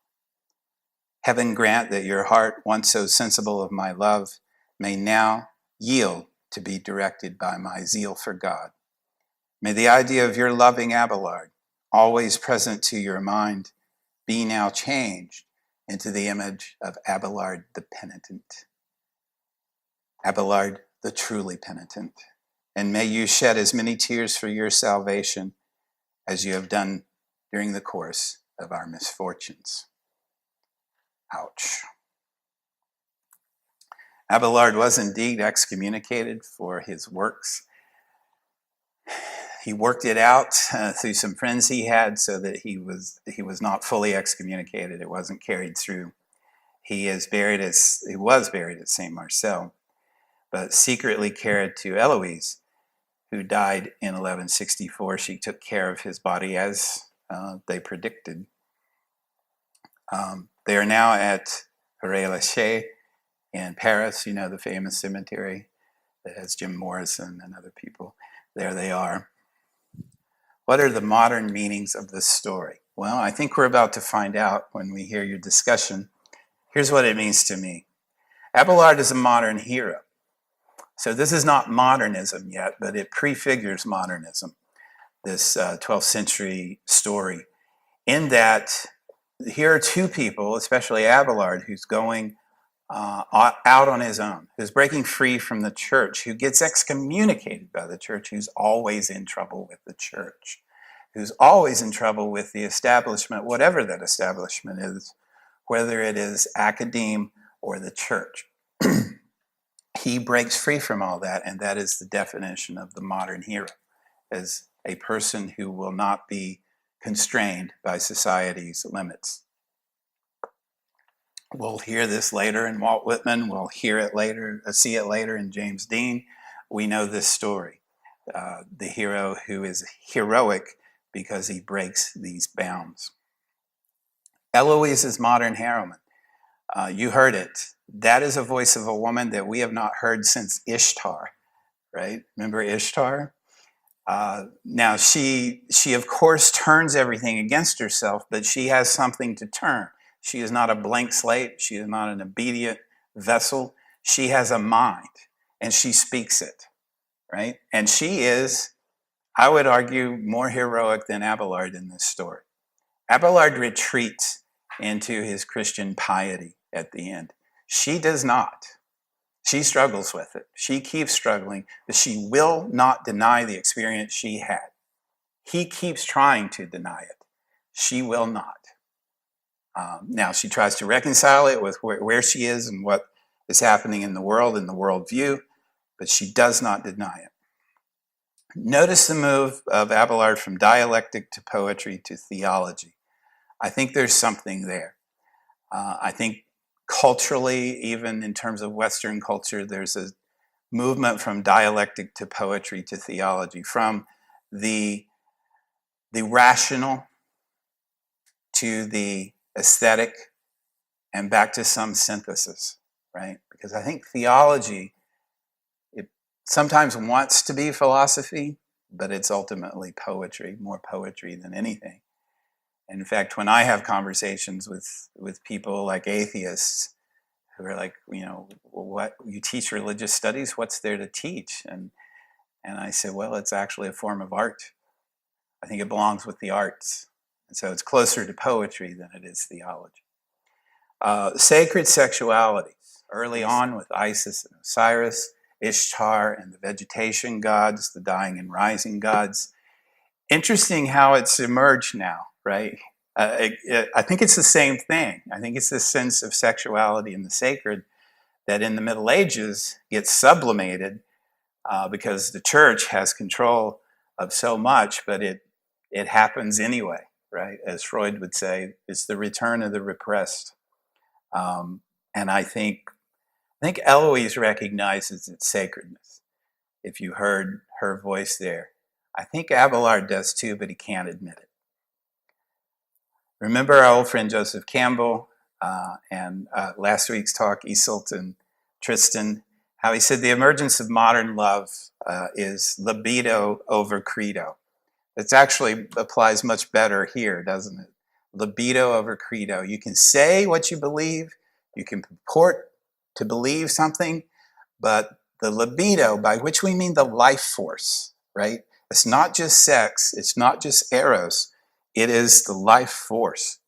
Heaven grant that your heart, once so sensible of my love, may now yield to be directed by my zeal for God. May the idea of your loving Abelard, always present to your mind, be now changed into the image of Abelard the penitent. Abelard the truly penitent. And may you shed as many tears for your salvation as you have done during the course of our misfortunes. Ouch. Abelard was indeed excommunicated for his works. He worked it out through some friends he had so that he was not fully excommunicated. It wasn't carried through. He was buried at Saint Marcel, but secretly carried to Heloise, who died in 1164. She took care of his body as they predicted. They are now at Père-Lachaise in Paris, you know, the famous cemetery that has Jim Morrison and other people. There they are. What are the modern meanings of this story? Well, I think we're about to find out when we hear your discussion. Here's what it means to me. Abelard is a modern hero. So this is not modernism yet, but it prefigures modernism, this 12th century story, in that here are two people, especially Abelard, who's going out on his own, who's breaking free from the church, who gets excommunicated by the church, who's always in trouble with the church, who's always in trouble with the establishment, whatever that establishment is, whether it is academe or the church. He breaks free from all that, and that is the definition of the modern hero, as a person who will not be constrained by society's limits. We'll hear this later in Walt Whitman. We'll hear it later, see it later in James Dean. We know this story. The hero who is heroic because he breaks these bounds. Heloise's modern heroine. You heard it. That is a voice of a woman that we have not heard since Ishtar, right? Remember Ishtar? Now, she of course turns everything against herself, but she has something to turn. She is not a blank slate. She is not an obedient vessel. She has a mind, and she speaks it, right? And she is, I would argue, more heroic than Abelard in this story. Abelard retreats into his Christian piety at the end. She does not. She struggles with it. She keeps struggling, but she will not deny the experience she had. He keeps trying to deny it. She will not. Now, she tries to reconcile it with where she is and what is happening in the world, in the worldview, but she does not deny it. Notice the move of Abelard from dialectic to poetry to theology. I think there's something there. I think culturally, even in terms of Western culture, there's a movement from dialectic to poetry to theology, from the rational to the aesthetic and back to some synthesis, right? Because I think theology, it sometimes wants to be philosophy, but it's ultimately poetry, more poetry than anything. And in fact, when I have conversations with people like atheists who are like, you know, what, you teach religious studies, what's there to teach? And I say, well, it's actually a form of art. I think it belongs with the arts. So it's closer to poetry than it is theology. Sacred sexuality, early on with Isis and Osiris, Ishtar and the vegetation gods, the dying and rising gods. Interesting how it's emerged now, right? I think it's the same thing. I think it's this sense of sexuality and the sacred that in the Middle Ages gets sublimated because the church has control of so much, but it happens anyway, right? As Freud would say, it's the return of the repressed. And I think Heloise recognizes its sacredness. If you heard her voice there, I think Abelard does too, but he can't admit it. Remember our old friend Joseph Campbell and last week's talk, Iseult and Tristan, how he said the emergence of modern love is libido over credo. It actually applies much better here, doesn't it? Libido over credo. You can say what you believe, you can purport to believe something, but the libido, by which we mean the life force, right? It's not just sex, it's not just eros, it is the life force.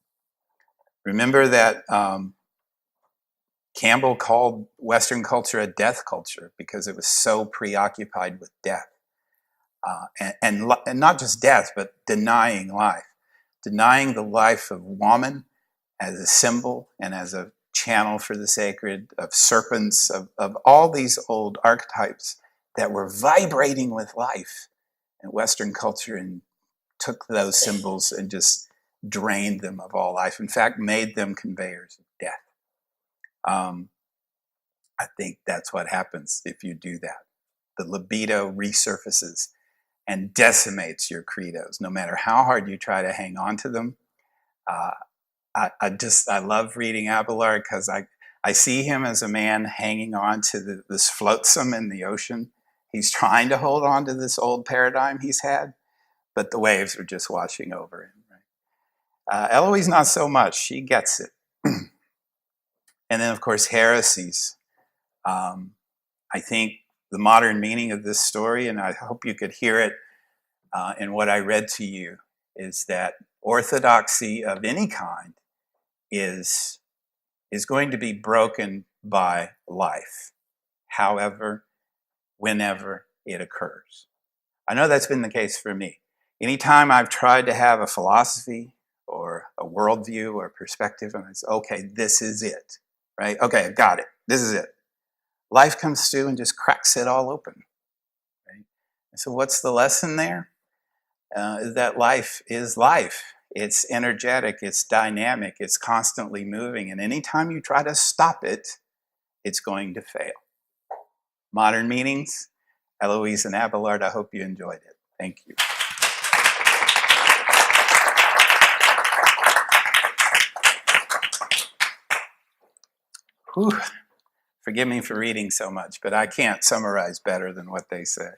Remember that Campbell called Western culture a death culture because it was so preoccupied with death. And not just death, but denying life. Denying the life of woman as a symbol and as a channel for the sacred, of serpents, of all these old archetypes that were vibrating with life in Western culture, and took those symbols and just drained them of all life. In fact, made them conveyors of death. I think that's what happens if you do that. The libido resurfaces and decimates your credos, no matter how hard you try to hang on to them. I love reading Abelard because I see him as a man hanging on to this flotsam in the ocean. He's trying to hold on to this old paradigm he's had, but the waves are just washing over him. Right? Heloise, not so much. She gets it. And then, of course, heresies. I think the modern meaning of this story, and I hope you could hear it in what I read to you, is that orthodoxy of any kind is going to be broken by life, however, whenever it occurs. I know that's been the case for me. Anytime I've tried to have a philosophy or a worldview or perspective, and it's okay, this is it, right? Okay, I've got it. This is it. Life comes through and just cracks it all open. Right? And so what's the lesson there? Is that life is life. It's energetic, it's dynamic, it's constantly moving. And anytime you try to stop it, it's going to fail. Modern meanings, Heloise and Abelard, I hope you enjoyed it. Thank you. Whew. Forgive me for reading so much, but I can't summarize better than what they say.